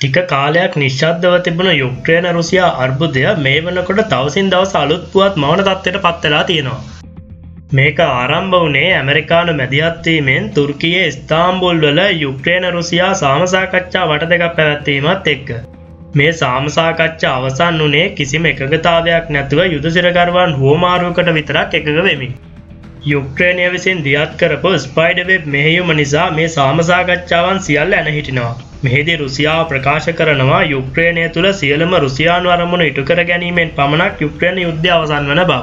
ටික කාලයක් නිශ්ශබ්දව තිබුණ යුක්‍රේන රුසියා අර්බුදය මේ වෙනකොට දවසින් දවස අලුත් පුවත් මවන තත්ත්වයට පත් වෙලා තියෙනවා. මේක ආරම්භ වුණේ ඇමරිකානු මැදිහත් වීමෙන් තුර්කියේ ඉස්තාම්බුල් වල යුක්‍රේන රුසියා සාම සාකච්ඡා වට දෙකක් පැවැත්වීමත් එක්ක. මේ සාම සාකච්ඡා අවසන් වුණේ කිසිම එකඟතාවයක් නැතුව යුද සිරකරුවන් හුවමාරුවකට විතරක් එකඟ වෙමින්. යුක්‍රේනය විසින් දියත් කරපු ස්පයිඩර්වෙබ් මෙහෙයුම නිසා මේ සාම සාකච්ඡාවන් සියල්ල ඇන හිටිනවා. මෙහිදී රුසියාව ප්‍රකාශ කරනවා යුක්‍රේනය තුළ සියලුම රුසියානු අරමුණු ඉටු කර ගැනීමෙන් පමණක් යුක්‍රේන යුද්ධය අවසන් වන බව.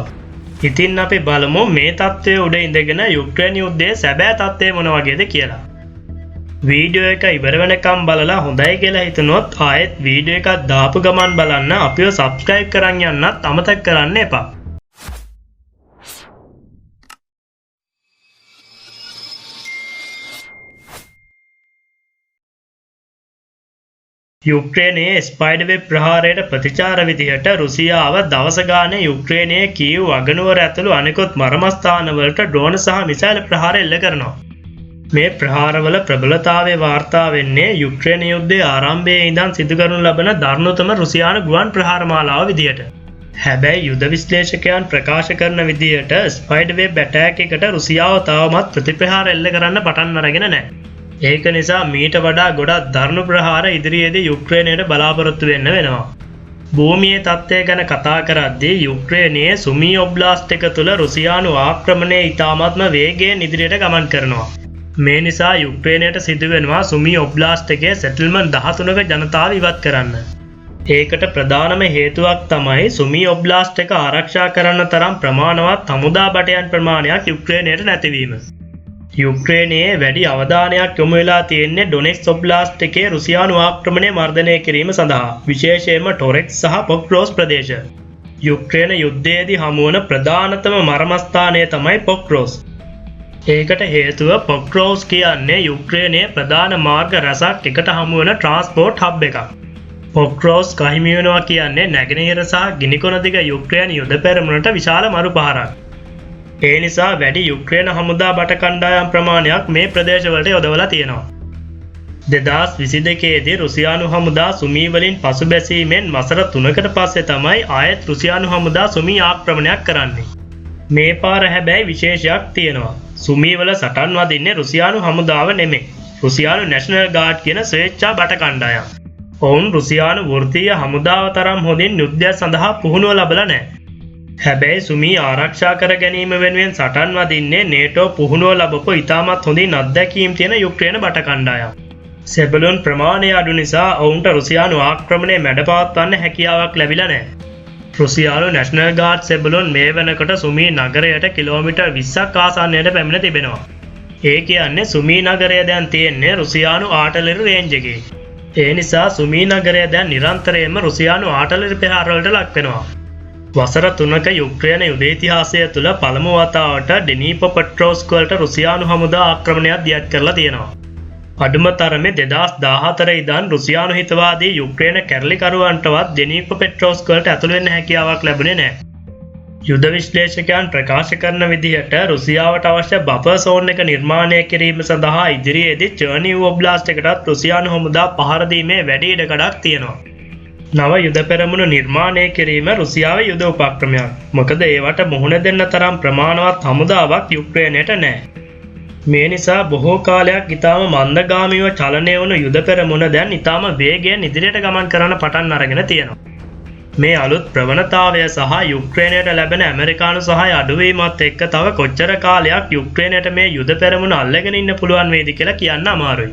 ඉතින් අපි බලමු මේ තත්ත්වය උඩ ඉඳගෙන යුක්‍රේන යුද්ධයේ සැබෑ තත්ත්වය මොන වගේද කියලා. වීඩියෝ එක ඉවර වෙනකම් බලලා හොඳයි කියලා හිතනොත් ආයෙත් වීඩියෝ එකක් දාපු ගමන් බලන්න අපිව සබ්ස්ක්‍රයිබ් කරන් යන්නත් අමතක කරන්න එපා. යුක්‍රේනයේ ස්පයිඩර්වෙබ් ප්‍රහාරයට ප්‍රතිචාර විදිහට රුසියාව දවස ගානේ යුක්‍රේනයේ කීව් අගනුවර ඇතුළු අනෙකුත් මර්මස්ථානවලට ඩ්‍රෝන සහ මිසයිල් ප්‍රහාර එල්ල කරනවා. මේ ප්‍රහාරවල ප්‍රබලතාවය වාර්තා වෙන්නේ යුක්‍රේන යුද්ධයේ ආරම්භයේ ඉඳන් සිදු කරනු ලබන දරුණුතම රුසියානු ගුවන් ප්‍රහාර මාලාව විදිහට. හැබැයි යුද විශ්ලේෂකයන් ප්‍රකාශ කරන විදිහට ස්පයිඩර්වෙබ් ඇටැක් එකට රුසියාව තවමත් ප්‍රතිප්‍රහාර එල්ල කරන්න පටන් අරගෙන නැහැ. ඒක නිසා මීට වඩා ගොඩක් දරුණු ප්‍රහාර ඉදිරියේදී යුක්‍රේනයට බලාපොරොත්තු වෙන්න වෙනවා. භූමියේ තත්ත්වය ගැන කතා කරද්දී යුක්‍රේනයේ සුමී ඔබ්ලාස්ට් එක තුළ රුසියානු ආක්‍රමණය ඉතාමත්ම වේගයෙන් ඉදිරියට ගමන් කරනවා. මේ නිසා යුක්‍රේනයට සිදුවෙනවා සුමී ඔබ්ලාස්ට් එකේ සෙටල්මන්ට් 13ක ජනතාව ඉවත් කරන්න. ඒකට ප්‍රධානම හේතුවක් තමයි සුමී ඔබ්ලාස්ට් එක ආරක්ෂා කරන්න තරම් ප්‍රමාණවත් හමුදා බටයන් ප්‍රමාණයක් යුක්‍රේනයට නැතිවීම. යුක්‍රේනයේ වැඩි අවධානයක් යොමු වෙලා තියෙන්නේ ඩොනෙට්ස්ක් ඔබ්ලාස්ට් එකේ රුසියානු ආක්‍රමණය මර්ධනය කිරීම සඳහා, විශේෂයෙන්ම ටොරෙට්ස් සහ පොක්රෝස් ප්‍රදේශ. යුක්‍රේන යුද්ධයේදී හමුවන ප්‍රධානතම මර්මස්ථානය තමයි පොක්රෝස්. ඒකට හේතුව පොක්රෝස් කියන්නේ යුක්‍රේනයේ ප්‍රධාන මාර්ග රැසක් එකට හමුවන ට්‍රාන්ස්පෝර්ට් හබ් එකක්. පොක්රෝස් කහිමි වෙනවා කියන්නේ නැගෙනහිර සහ ගිනිකොන දිග යුක්‍රේන යුද පෙරමුණට විශාල මරු පහරක්. ඒ නිසා වැඩි යුක්‍රේන හමුදා බට කණ්ඩායම් ප්‍රමාණයක් මේ ප්‍රදේශවලට යොදවලා තියෙනවා. 2022දී රුසියානු හමුදා සුමී වලින් පසුබැසීමෙන් වසර 3කට පස්සේ තමයි ආයෙත් රුසියානු හමුදා සුමී ආක්‍රමණයක් කරන්නේ. මේ පාර හැබැයි විශේෂයක් තියෙනවා. සුමී වල සටන් වදින්නේ රුසියානු හමුදාව නෙමෙයි. රුසියානු නැෂනල් ගාඩ් කියන ස්වේච්ඡා බට කණ්ඩායම්. ඔවුන් රුසියානු වෘත්තීය හමුදාව තරම් හොඳින් යුද්ධය සඳහා පුහුණුව ලැබලා නැහැ. හැබැයි සුමී ආරක්ෂා කර ගැනීම වෙනුවෙන් සටන් වදින්නේ නේටෝ පුහුණුව ලැබපු ඉතාමත් හොඳින් අත්දැකීම් තියෙන යුක්‍රේන බට කණ්ඩායම්. සෙබළුන් ප්‍රමාණය අඩු නිසා ඔවුන්ට රුසියානු ආක්‍රමණය මැඩපවත්වන්න හැකියාවක් ලැබිලා නැහැ. රුසියානු නැෂනල් ගාඩ් සෙබළුන් මේ වෙනකොට සුමී නගරයට කිලෝමීටර් 20ක් ආසන්නයට පැමිණ තිබෙනවා. ඒ කියන්නේ සුමී නගරය දැන් තියෙන්නේ රුසියානු ආටලරි රේන්ජ් එකේ. ඒ නිසා සුමී නගරය දැන් නිරන්තරයෙන්ම රුසියානු ආටලරි ප්‍රහාරවලට ලක් වෙනවා. වසර 3ක යුක්‍රේන යුද ඉතිහාසය තුළ පළමු වතාවට ඩෙනීප්‍රොපෙට්‍රොව්ස්ක් වලට රුසියානු හමුදා ආක්‍රමණයක් දියත් කරලා තියෙනවා. අඩුම තරමේ 2014 ඉඳන් රුසියානු හිතවාදී යුක්‍රේන කැරලිකරුවන්ටවත් ඩෙනීප්‍රොපෙට්‍රොව්ස්ක් වලට ඇතුළු වෙන්න හැකියාවක් ලැබුණේ නැහැ. යුද විශ්ලේෂකයන් ප්‍රකාශ කරන විදිහට රුසියාවට අවශ්‍ය බෆර් සෝන් එක නිර්මාණය කිරීම සඳහා ඉදිරියේදී චර්නිව් ඔබ්ලාස්ට් එකටත් රුසියානු හමුදා පහර දීමේ වැඩි ඉඩකඩක් තියෙනවා. නව යුද පෙරමුණු නිර්මාණය කිරීම රුසියාවේ යුද උපක්‍රමයක්. මොකද ඒවට මුහුණ දෙන්න තරම් ප්‍රමාණවත් හමුදාවක් යුක්‍රේනයට නැහැ. මේ නිසා බොහෝ කාලයක් ඊටාම මන්දගාමීව චලනය වුණු යුද පෙරමුණ දැන් ඊටාම වේගයෙන් ඉදිරියට ගමන් කරන්න පටන් අරගෙන තියෙනවා. මේ අලුත් ප්‍රවණතාවය සහ යුක්‍රේනයට ලැබෙන ඇමරිකානු සහාය අඩුවීමත් එක්ක තව කොච්චර කාලයක් යුක්‍රේනයට මේ යුද පෙරමුණ අල්ලගෙන ඉන්න පුළුවන් වේද කියලා කියන්න අමාරුයි.